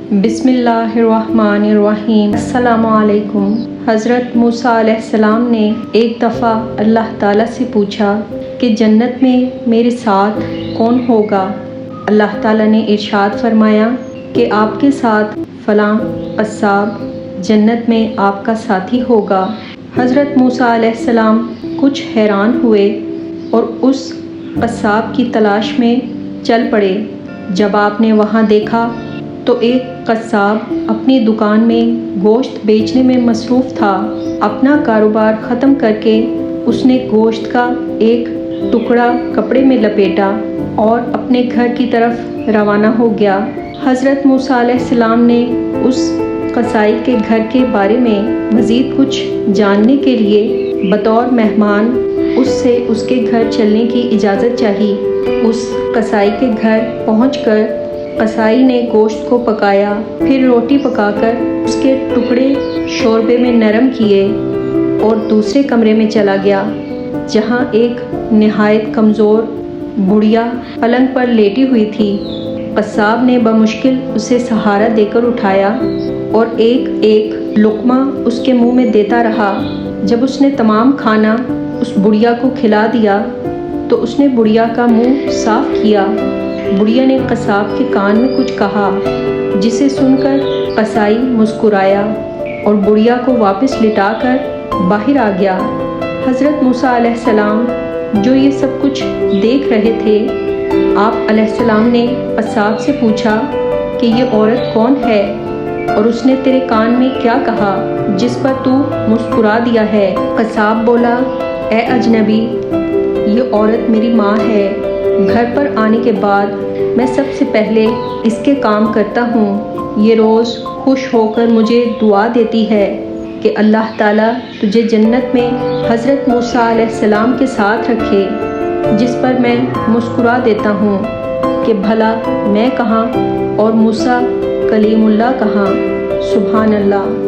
बिस्मिल्लाहिर्रहमानिर्रहीम। अस्सलाम वालेकुम। हज़रत मूसा अलैहिस्सलाम ने एक दफ़ा अल्लाह ताला से पूछा कि जन्नत में मेरे साथ कौन होगा। अल्लाह ताला ने इरशाद फरमाया कि आपके साथ फ़लाँ क़स्साब जन्नत में आपका साथी होगा। हज़रत मूसा अलैहिस्सलाम कुछ हैरान हुए और उस क़स्साब की तलाश में चल पड़े। जब आपने वहाँ देखा तो एक क़स्साब अपनी दुकान में गोश्त बेचने में मसरूफ़ था। अपना कारोबार ख़त्म करके उसने गोश्त का एक टुकड़ा कपड़े में लपेटा और अपने घर की तरफ रवाना हो गया। हज़रत मूसा अलैहिस्सलाम ने उस कसाई के घर के बारे में मज़ीद कुछ जानने के लिए बतौर मेहमान उससे उसके घर चलने की इजाज़त चाही। उस कसाई के घर पहुंचकर कसाई ने गोश्त को पकाया, फिर रोटी पकाकर उसके टुकड़े शोरबे में नरम किए और दूसरे कमरे में चला गया जहां एक नहायत कमज़ोर बुढ़िया पलंग पर लेटी हुई थी। कसाब ने बमुश्किल उसे सहारा देकर उठाया और एक एक लुक़मा उसके मुंह में देता रहा। जब उसने तमाम खाना उस बुढ़िया को खिला दिया तो उसने बुढ़िया का मुंह साफ़ किया। बुढ़िया ने कसाब के कान में कुछ कहा जिसे सुनकर कसाई मुस्कुराया और बुढ़िया को वापस लिटाकर बाहर आ गया। हज़रत मूसा अलैहिस्सलाम जो ये सब कुछ देख रहे थे, आप अलैहिस्सलाम ने कसाब से पूछा कि ये औरत कौन है और उसने तेरे कान में क्या कहा जिस पर तू मुस्कुरा दिया है। कसाब बोला, ए अजनबी, ये औरत मेरी माँ है। घर पर आने के बाद मैं सबसे पहले इसके काम करता हूँ। ये रोज़ खुश होकर मुझे दुआ देती है कि अल्लाह ताला तुझे जन्नत में हज़रत मूसा अलैहिस्सलाम के साथ रखे, जिस पर मैं मुस्कुरा देता हूँ कि भला मैं कहाँ और मूसा कलीमुल्लाह कहाँ। सुभान अल्लाह।